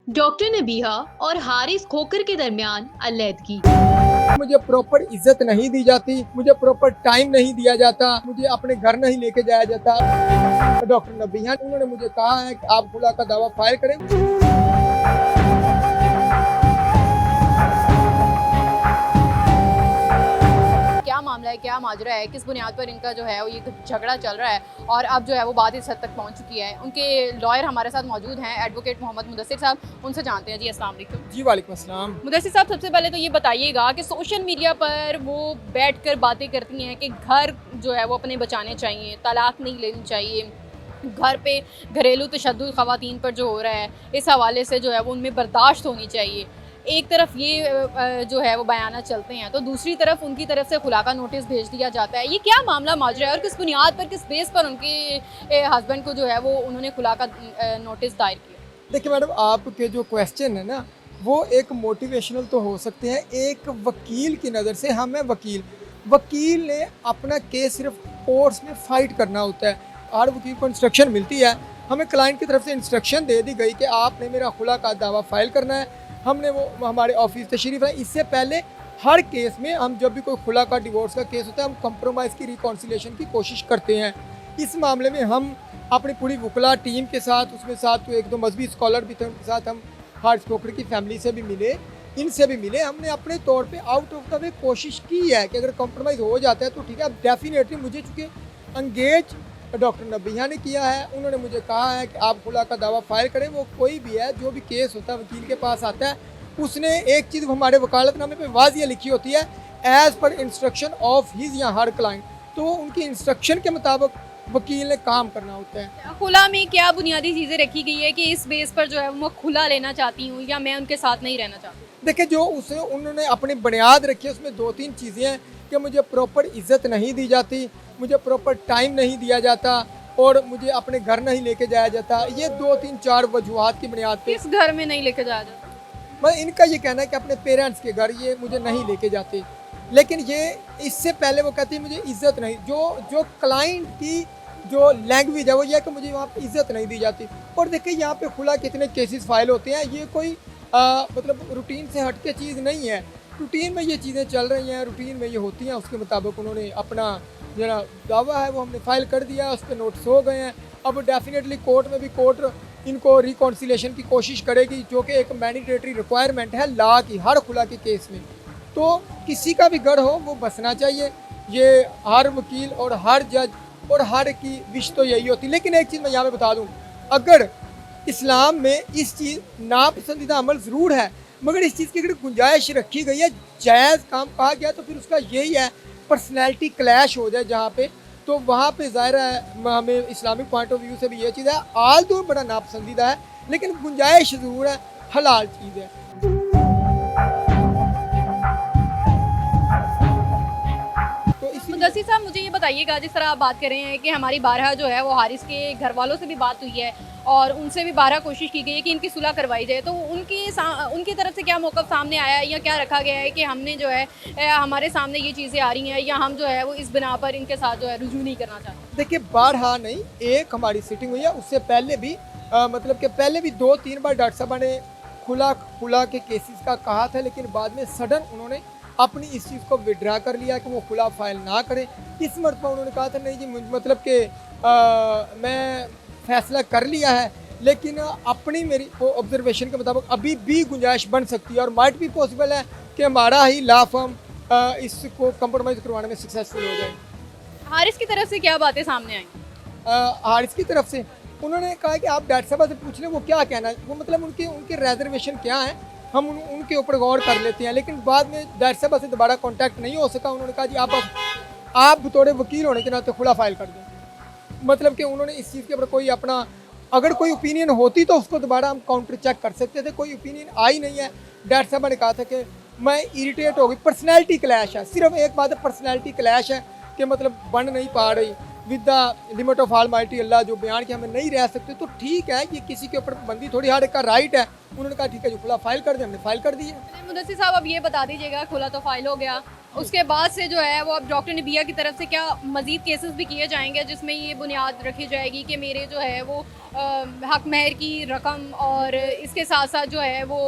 Doctor Nabiha और हारिस खोकर के दरमियान अलैदगी। मुझे प्रॉपर इज्जत नहीं दी जाती, मुझे प्रॉपर टाइम नहीं दिया जाता, मुझे अपने घर नहीं लेके जाया जाता। डॉक्टर नबीहा उन्होंने मुझे कहा है कि आप खुला का दावा फाइल करें। क्या मामला है, क्या माजरा है, किस बुनियाद पर इनका जो है वो ये झगड़ा चल रहा है और अब जो है वो बात इस हद तक पहुंच चुकी है। उनके लॉयर हमारे साथ मौजूद हैं, एडवोकेट मोहम्मद मुदस्सिर साहब, उनसे जानते हैं। जी अस्सलाम वालेकुम। जी वालेकुम अस्सलाम। मुदस्सिर साहब, सबसे पहले तो ये बताइएगा कि सोशल मीडिया पर वो बैठकर बातें करती हैं कि घर जो है वो अपने बचाने चाहिए, तलाक नहीं लेनी चाहिए, घर पे घरेलू तशद्दुद ख़वातीन पर जो हो रहा है इस हवाले से जो है वो उनमें बर्दाश्त होनी चाहिए। एक तरफ ये जो है वो बयाना चलते हैं तो दूसरी तरफ उनकी तरफ से खुला का नोटिस भेज दिया जाता है। ये क्या मामला माजरा है और किस बुनियाद पर, किस बेस पर उनके हस्बैंड को जो है वो उन्होंने खुला का नोटिस दायर किया? देखिए मैडम, आपके जो क्वेश्चन है ना वो एक मोटिवेशनल तो हो सकते हैं। एक वकील की नज़र से, हम हैं वकील ने अपना केस सिर्फ कोर्ट्स में फ़ाइट करना होता है। हर वकील को इंस्ट्रक्शन मिलती है, हमें क्लाइंट की तरफ से इंस्ट्रक्शन दे दी गई कि आपने मेरा खुला का दावा फाइल करना है। हमने वो हमारे ऑफिस तशरीफ़ है। इससे पहले हर केस में हम जब भी कोई खुला का डिवोर्स का केस होता है हम कंप्रोमाइज़ की रिकॉन्सिलेशन की कोशिश करते हैं। इस मामले में हम अपनी पूरी वकला टीम के साथ, उसमें साथ तो एक दो मजहबी स्कॉलर भी थे, उनके साथ हम हार्ट खोकर की फैमिली से भी मिले, इनसे भी मिले। हमने अपने तौर पे आउट ऑफ द वे कोशिश की है कि अगर कॉम्प्रोमाइज़ हो जाता है तो ठीक है। अब डेफिनेटली मुझे चूँकि अंगेज डॉक्टर नबीहा ने किया है, उन्होंने मुझे कहा है कि आप खुला का दावा फाइल करें। वो कोई भी है, जो भी केस होता है वकील के पास आता है, उसने एक चीज़ हमारे वकालतनामे पे वाज़िया लिखी होती है, as per instruction of his या हर क्लाइंट। तो उनकी इंस्ट्रक्शन के मुताबिक वकील ने काम करना होता है। खुला में क्या बुनियादी चीज़ें रखी गई है कि इस बेस पर जो है मैं खुला लेना चाहती हूँ या मैं उनके साथ नहीं रहना चाहती? देखिए, जो उसे उन्होंने अपनी बुनियाद रखी है उसमें दो तीन चीज़ें हैं कि मुझे प्रॉपर इज्जत नहीं दी जाती, मुझे प्रॉपर टाइम नहीं दिया जाता और मुझे अपने घर नहीं लेके जाया जाता। ये दो तीन चार वजूहात की बुनियाद पे किस घर में नहीं लेके जाया जाता? मैं इनका ये कहना है कि अपने पेरेंट्स के घर ये मुझे नहीं लेके जाते। लेकिन ये इससे पहले वो कहती है मुझे इज्जत नहीं, जो क्लाइंट की जो लैंग्वेज है वो ये है कि मुझे वहाँ पे इज्जत नहीं दी जाती। और देखिए यहाँ पे खुला कितने केसेस फाइल होते हैं, ये कोई मतलब रूटीन से हट के चीज़ नहीं है। रूटीन में ये चीज़ें चल रही हैं, रूटीन में ये होती हैं, उसके मुताबिक उन्होंने अपना जो दावा है वो हमने फाइल कर दिया, उस पर नोटिस हो गए हैं। अब डेफिनेटली कोर्ट में भी कोर्ट इनको रिकॉन्सिलेशन की कोशिश करेगी, जो कि एक मैंडेटरी रिक्वायरमेंट है लॉ की हर खुला के केस में। तो किसी का भी गढ़ हो वो बसना चाहिए, ये हर वकील और हर जज और हर की विश तो यही होती। लेकिन एक चीज़ मैं यहाँ पे बता दूँ, अगर इस्लाम में इस चीज़ नापसंदीदा अमल ज़रूर है, मगर इस चीज़ की अगर गुंजाइश रखी गई है, जायज़ काम कहा गया, तो फिर उसका यही है पर्सनैलिटी क्लैश हो जाए जहाँ पे, तो वहाँ पे ज़ाहिर है हमें इस्लामिक पॉइंट ऑफ व्यू से भी ये चीज़ है, आल तो बड़ा नापसंदीदा है लेकिन गुंजाइश ज़रूर है, हलाल चीज़ है। तो इसी मुदस्सिर साहब, मुझे ये बताइएगा, जिस तरह आप बात कर रहे हैं कि हमारी बारहा जो है वो हारिस के घर वालों से भी बात हुई है और उनसे भी बारहा कोशिश की गई है कि इनकी सुलह करवाई जाए, तो उनकी तरफ से क्या मौक़िफ़ सामने आया है या क्या रखा गया है कि हमने जो है हमारे सामने ये चीज़ें आ रही हैं या हम जो है वो इस बिना पर इनके साथ जो है रुजू नहीं करना चाहते? देखिए, बारहा नहीं, एक हमारी सिटिंग हुई है, उससे पहले भी मतलब कि पहले भी 2-3 बार डॉक्टर साहब ने खुला के केसेस का कहा था, लेकिन बाद में सडन उन्होंने अपनी इस चीज़ को विड्रा कर लिया कि वो खुला फाइल ना करें। इस मरतबा उन्होंने कहा था नहीं जी, मतलब कि मैं फैसला कर लिया है, लेकिन अपनी मेरी ऑब्जर्वेशन के मुताबिक अभी भी गुंजाइश बन सकती है और माइट भी पॉसिबल है कि हमारा ही लॉ फर्म इसको कंप्रोमाइज़ करवाने में सक्सेसफुल हो जाए। हारिस की तरफ से क्या बातें सामने आई? हारिस की तरफ से उन्होंने कहा कि आप डॉक्टर साहब से पूछ लें वो क्या कहना है, वो मतलब उनके रिजर्वेशन क्या है, हम उनके ऊपर गौर कर लेते हैं। लेकिन बाद में डॉक्टर साहब से दोबारा कांटेक्ट नहीं हो सका। उन्होंने कहा जी आप बतौर वकील होने के नाते खुला फाइल कर दें। मतलब कि उन्होंने इस चीज़ के ऊपर कोई अपना, अगर कोई ओपिनियन होती तो उसको दोबारा हम काउंटर चेक कर सकते थे, कोई ओपिनियन आई नहीं है। डॉक्टर साहब ने कहा था कि मैं इरिटेट हो गई, पर्सनैलिटी क्लैश है, सिर्फ एक बात है, पर्सनैलिटी क्लैश है कि मतलब बन नहीं पा रही with the limit of almighty Allah, जो बयान कि हमें नहीं रह सकते। तो ठीक है, ये किसी के ऊपर पाबंदी थोड़ी, हर एक का राइट है। उन्होंने कहा ठीक है जो खुला फाइल कर दे, हमने फाइल कर दी है। मुदस्सिर साहब, अब ये बता दीजिएगा, खुला तो फाइल हो गया, उसके बाद से जो है वो अब डॉक्टर नबिया की तरफ से क्या मज़ीद केसेस भी किए जाएंगे जिसमें ये बुनियाद रखी जाएगी कि मेरे जो है वो हक महर की रकम और इसके साथ साथ जो है वो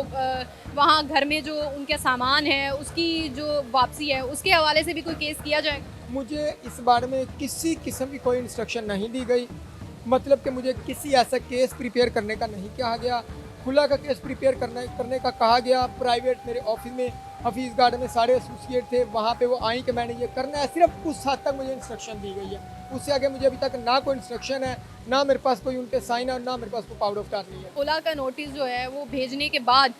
वहाँ घर में जो उनके सामान है उसकी जो वापसी है उसके हवाले से भी कोई केस किया जाएगा? मुझे इस बारे में किसी किस्म की कोई इंस्ट्रक्शन नहीं दी गई, मतलब कि मुझे किसी ऐसा केस प्रिपेयर करने का नहीं कहा गया। खुला का केस प्रिपेयर करने का कहा गया। प्राइवेट मेरे ऑफिस में हफीज़ गार्डन में सारे एसोसिएट थे, वहाँ पे वो आई कि मैंने ये करना है, सिर्फ उस हद तक मुझे इंस्ट्रक्शन दी गई है। उससे आगे मुझे अभी तक ना कोई इंस्ट्रक्शन है, ना मेरे पास कोई उनके साइन है और ना मेरे पास कोई पावर ऑफ टर्नी है। खुला का नोटिस जो है वो भेजने के बाद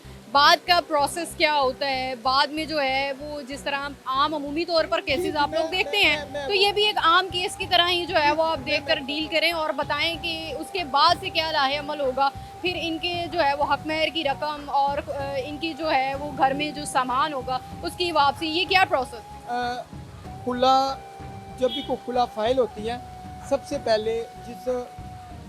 का प्रोसेस क्या होता है? बाद में जो है वो जिस तरह आम अमूमी तौर पर केसेस आप लोग देखते हैं, तो ये भी एक आम केस की तरह ही जो है वो आप देखकर डील करें और बताएं कि उसके बाद से क्या लाहे अमल होगा। फिर इनके जो है वो हक महर की रकम और इनकी जो है वो घर में जो सामान होगा उसकी वापसी, ये क्या प्रोसेस? खुला जब भी कोई खुला फाइल होती है, सबसे पहले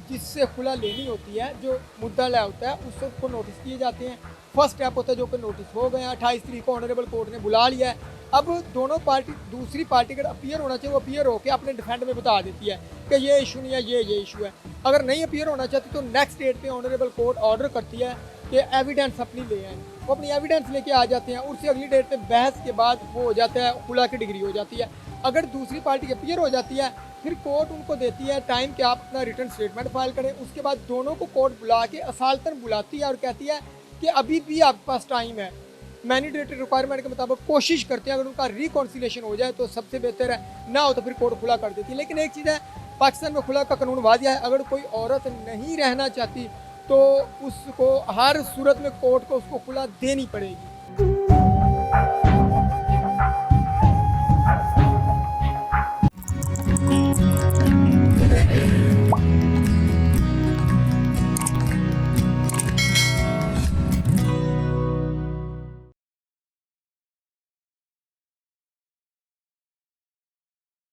जिससे खुला लेनी होती है, जो मुद्दा होता है, उसको नोटिस किए जाते हैं। फर्स्ट स्टेप होता है जो कि नोटिस हो गए हैं, 28 तारीख को ऑनरेबल कोर्ट ने बुला लिया है। अब दोनों पार्टी, दूसरी पार्टी अगर अपीयर होना चाहिए वो अपीयर होकर अपने डिफेंड में बता देती है कि ये इशू नहीं है, ये इशू है। अगर नहीं अपीयर होना चाहती तो नेक्स्ट डेट पे ऑनरेबल कोर्ट ऑर्डर करती है कि एविडेंस अपनी ले आए, वो अपनी एविडेंस लेके आ जाते हैं। उससे अगली डेट पे बहस के बाद वो हो जाता है, खुला की डिग्री हो जाती है। अगर दूसरी पार्टी अपीयर हो जाती है फिर कोर्ट उनको देती है टाइम कि आप अपना रिटर्न स्टेटमेंट फाइल करें। उसके बाद दोनों को कोर्ट बुला के असालतन बुलाती है और कहती है कि अभी भी आपके पास टाइम है, मैंडेटरी रिक्वायरमेंट के मुताबिक कोशिश करते हैं, अगर उनका रिकॉन्सिलेशन हो जाए तो सबसे बेहतर है, ना हो तो फिर कोर्ट खुला कर देती है। लेकिन एक चीज़ है, पाकिस्तान में खुला का कानून वादिया है, अगर कोई औरत नहीं रहना चाहती तो उसको हर सूरत में कोर्ट को उसको खुला देनी पड़ेगी।